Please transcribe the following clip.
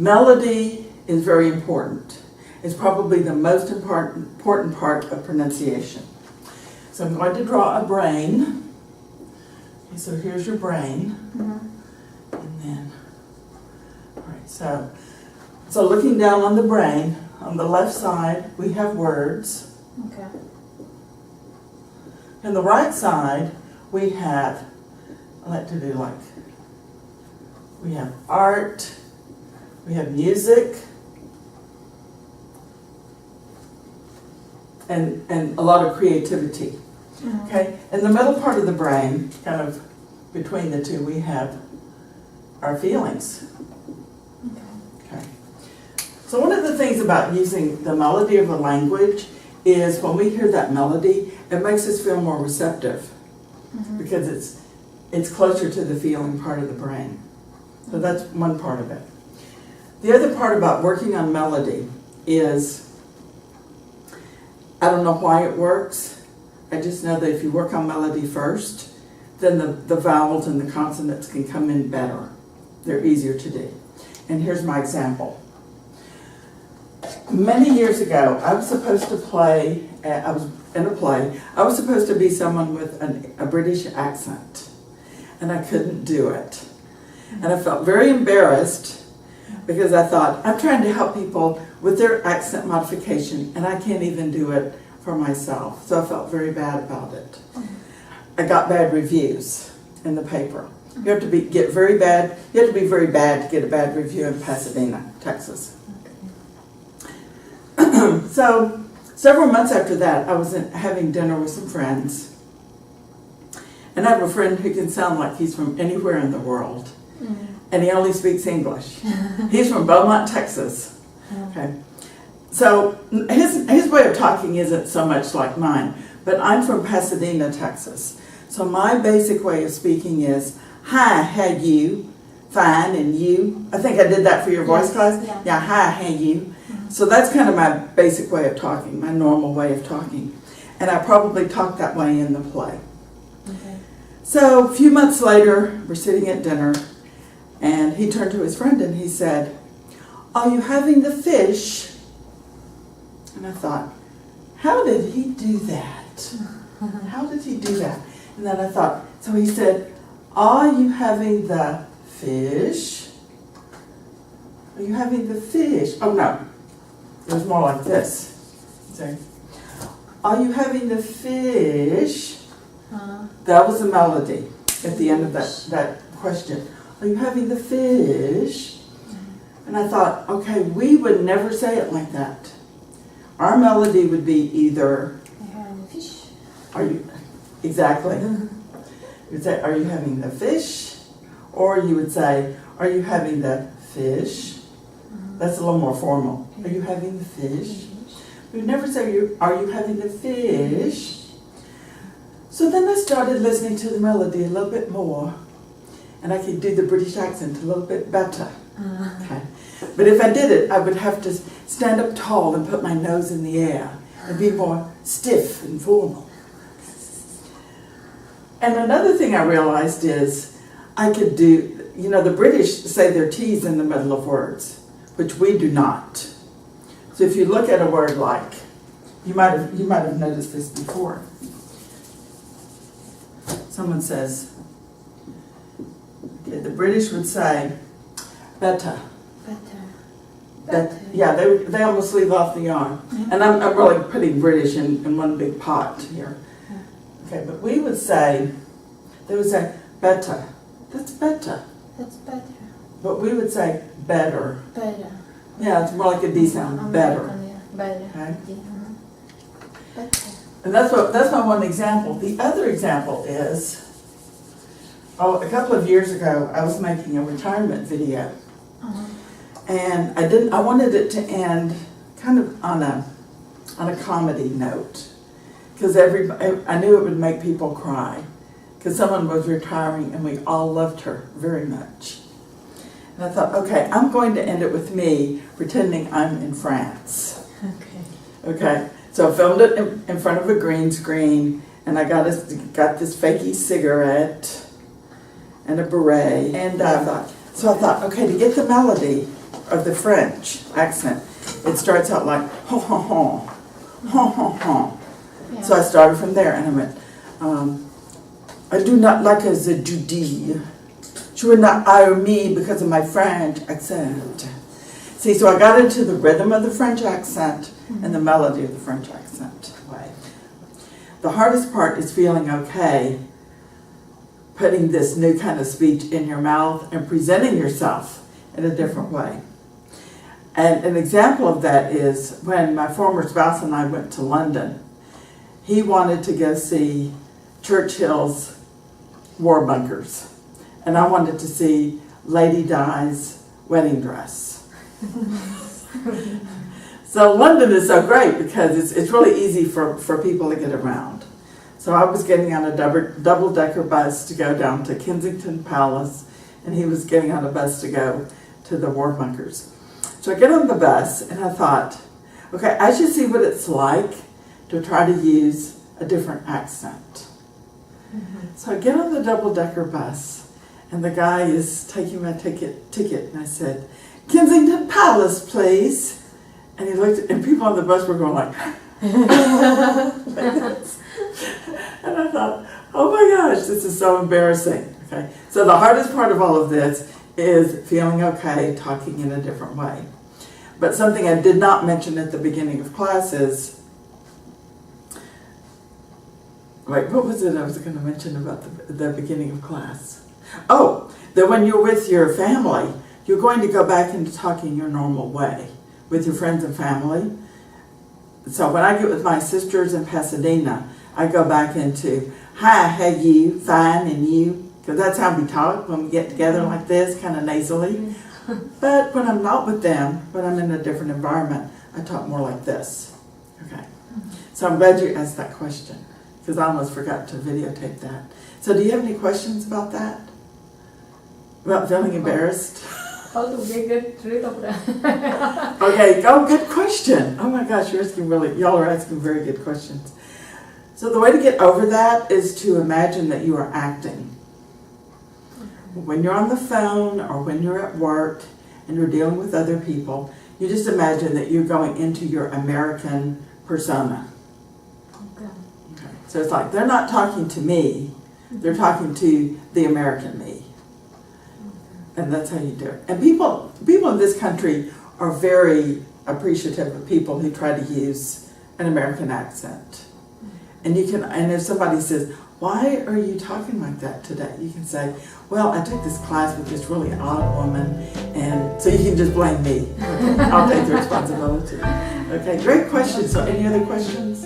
Melody is very important. It's probably the most important part of pronunciation. So I'm going to draw a brain. Okay, so here's your brain. And then, all right, so looking down on the brain, on the left side, we have words. Okay. On the right side, we have, I like to do like, we have art, we have music, and a lot of creativity. Okay, in the middle part of the brain, kind of between the two, we have our feelings. Okay. So one of the things about using the melody of a language is when we hear that melody, it makes us feel more receptive because it's closer to the feeling part of the brain. So that's one part of it. The other part about working on melody is, I don't know why it works. I just know that if you work on melody first, then the vowels and the consonants can come in better. They're easier to do. And here's my example. Many years ago, I was supposed to play, I was in a play, I was supposed to be someone with a British accent, and I couldn't do it. And I felt very embarrassed because I thought, I'm trying to help people with their accent modification, and I can't even do it for myself. So I felt very bad about it. I got bad reviews in the paper. You have to be very bad to get a bad review in Pasadena, Texas. So several months after that, I was having dinner with some friends. And I have a friend who can sound like he's from anywhere in the world. And he only speaks English. He's from Beaumont, Texas. Okay. So his way of talking isn't so much like mine, but I'm from Pasadena, Texas. So my basic way of speaking is, hi, how you? Fine, and you? I think I did that for your voice class. Yeah, hi, how you? So that's kind of my basic way of talking, my normal way of talking. And I probably talk that way in the play. Okay. So a few months later, we're sitting at dinner, and he turned to his friend and he said, are you having the fish? And I thought, how did he do that? How did he do that? And then I thought, so he said, are you having the fish? Are you having the fish? Oh no, it was more like this. So, are you having the fish? That was the melody at the end of that question. Are you having the fish? And I thought, okay, we would never say it like that. Our melody would be either, Fish. are you, exactly. You would say, are you having the fish? Or you would say, are you having the fish? That's a little more formal. Are you having the fish? We would never say, are you having the fish? So then I started listening to the melody a little bit more, and I could do the British accent a little bit better. Okay. But if I did it, I would have to stand up tall and put my nose in the air and be more stiff and formal. And another thing I realized is I could do, the British say their T's in the middle of words, which we do not. So if you look at a word like, you might have noticed this before. Someone says, okay, the British would say, better. Yeah, they almost leave off the R. And I'm really putting British in one big pot here. Okay, but they would say, better. That's better. That's better. But we would say better. Better. Yeah, it's more like a D sound. Better. Better. Okay? Better. And that's my one example. The other example is, a couple of years ago, I was making a retirement video. And I wanted it to end kind of on a comedy note, because I knew it would make people cry, because someone was retiring and we all loved her very much. And I thought, okay, I'm going to end it with me pretending I'm in France. Okay. So I filmed it in front of a green screen, and I got this fakey cigarette and a beret, and I thought, okay, to get the melody, of the French accent. It starts out like ho ho ho, ho ho ho. Yeah. So I started from there, and I went, I do not like her the Judy. She would not hire me because of my French accent. See, so I got into the rhythm of the French accent and the melody of the French accent. The hardest part is feeling okay putting this new kind of speech in your mouth and presenting yourself in a different way. And an example of that is when my former spouse and I went to London. He wanted to go see Churchill's War Bunkers, and I wanted to see Lady Di's wedding dress. So London is so great because it's really easy for people to get around. So I was getting on a double-decker bus to go down to Kensington Palace, and he was getting on a bus to go to the War Bunkers. So I get on the bus, and I thought, okay, I should see what it's like to try to use a different accent. So I get on the double-decker bus, and the guy is taking my ticket, and I said, Kensington Palace, please. And he looked, and people on the bus were going like, and I thought, oh my gosh, this is so embarrassing. Okay, so the hardest part of all of this is feeling okay, talking in a different way. But something I did not mention at the beginning of class is, wait, what was it I was going to mention about the beginning of class? Oh, that when you're with your family, you're going to go back into talking your normal way with your friends and family. So when I get with my sisters in Pasadena, I go back into, hi, how you, fine, and you? Because that's how we talk when we get together like this, kind of nasally. But when I'm not with them, when I'm in a different environment, I talk more like this. Okay. So I'm glad you asked that question, because I almost forgot to videotape that. So do you have any questions about that? About feeling embarrassed? How to get rid of that? Okay, oh, good question. Oh my gosh, y'all are asking very good questions. So the way to get over that is to imagine that you are acting. When you're on the phone or when you're at work and you're dealing with other people, you just imagine that you're going into your American persona. Okay. Okay. So it's like they're not talking to me, they're talking to the American me. And that's how you do it. And people in this country are very appreciative of people who try to use an American accent. And if somebody says, why are you talking like that today? You can say, well, I took this class with this really odd woman, and so you can just blame me. Okay. I'll take the responsibility. Okay, great question. So any other questions?